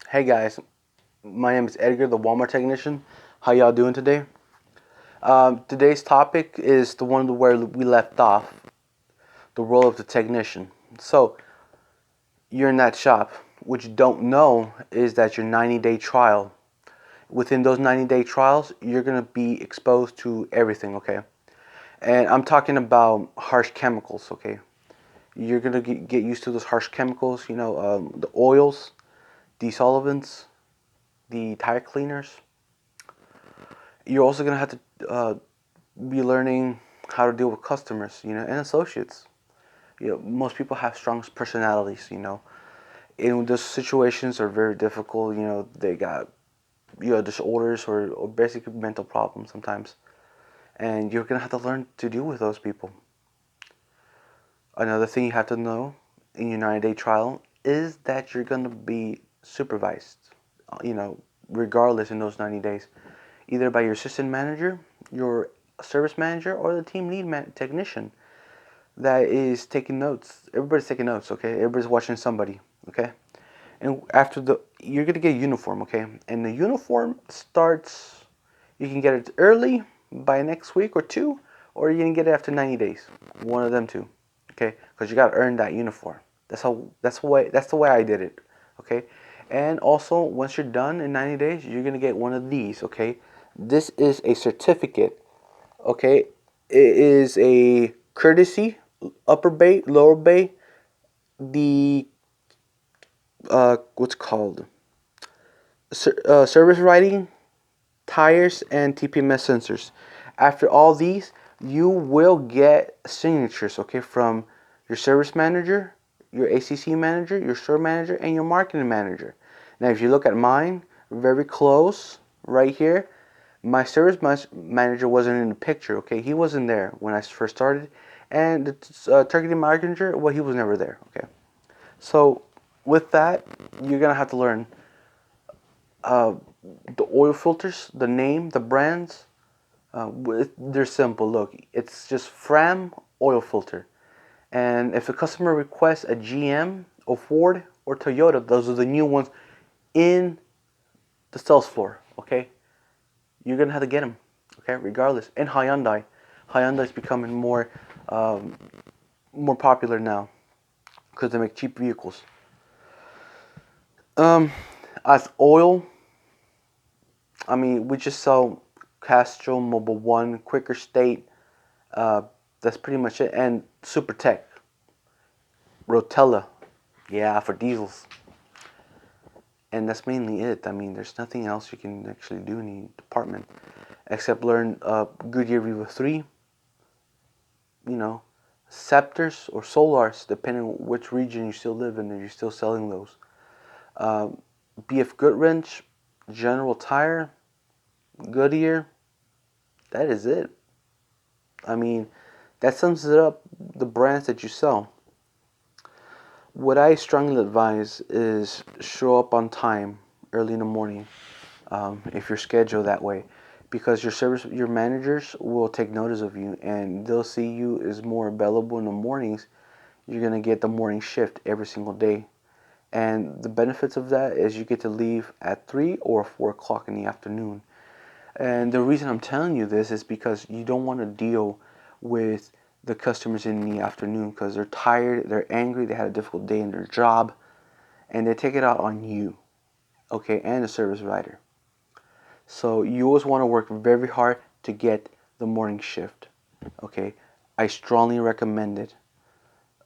Hey guys, my name is Edgar the Walmart technician. How y'all doing today? Today's topic is the one where we left off, the role of the technician. So, you're in that shop. What you don't know is that your 90-day trial, within those 90-day trials, you're going to be exposed to everything, okay? And I'm talking about harsh chemicals, okay? You're going to get used to those harsh chemicals, the oils, desolvents, the tire cleaners. You're also going to have to be learning how to deal with customers, and associates. Most people have strong personalities, and those situations are very difficult. They got, disorders or basically mental problems sometimes. And you're going to have to learn to deal with those people. Another thing you have to know in your 90-day trial is that you're going to be supervised, regardless in those 90 days, either by your assistant manager, your service manager, or the team lead technician that is taking notes. Everybody's taking notes, okay? Everybody's watching somebody, okay? And you're gonna get a uniform, okay? And the uniform starts, you can get it early by next week or two, or you can get it after 90 days. One of them two, okay? Because you gotta earn that uniform. That's the way I did it, okay? And also, once you're done in 90 days, you're gonna get one of these, okay? This is a certificate, okay? It is a courtesy, upper bay, lower bay, the what's called service writing, tires, and TPMS sensors. After all these, you will get signatures, okay, from your service manager, your ACC manager, your store manager, and your marketing manager. Now, if you look at mine, very close, right here, my service manager wasn't in the picture, okay? He wasn't there when I first started. And the targeting manager, well, he was never there, okay? So, with that, you're going to have to learn uh, the oil filters, the name, the brands. They're simple. Look, it's just Fram oil filter. And if a customer requests a GM or Ford or Toyota, those are the new ones in the sales floor, okay? You're gonna have to get them, okay? Regardless. And Hyundai is becoming more popular now because they make cheap vehicles. Um, as oil, I mean, we just sell Castrol, Mobile One, Quicker State. Uh, that's pretty much it. And Super Tech, Rotella, yeah, for diesels. And that's mainly it. I mean, there's nothing else you can actually do in the department except learn Goodyear Viva 3, Scepters or Solars, depending on which region you still live in, if you're still selling those. Uh, BF Goodwrench, General Tire, Goodyear. That is it. I mean, that sums it up, the brands that you sell. What I strongly advise is show up on time early in the morning, if you're scheduled that way, because your managers will take notice of you and they'll see you as more available in the mornings. You're gonna get the morning shift every single day, and the benefits of that is you get to leave at 3 or 4 o'clock in the afternoon. And the reason I'm telling you this is because you don't want to deal with the customers in the afternoon because they're tired, they're angry, they had a difficult day in their job, and they take it out on you, okay, and the service writer. So you always want to work very hard to get the morning shift, okay? I strongly recommend it.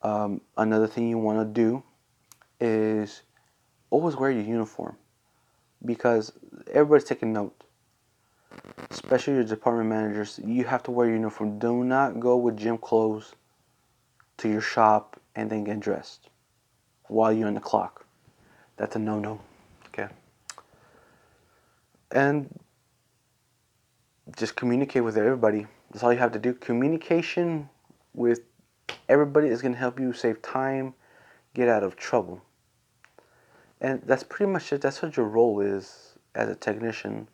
Another thing you want to do is always wear your uniform because everybody's taking note. Especially your department managers, you have to wear your uniform. Do not go with gym clothes to your shop and then get dressed while you're on the clock. That's a no-no, okay? And just communicate with everybody. That's all you have to do. Communication with everybody is going to help you save time, get out of trouble. And that's pretty much it. That's what your role is as a technician.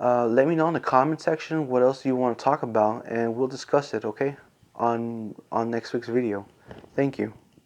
Let me know in the comment section what else you want to talk about, and we'll discuss it, okay? On next week's video. Thank you.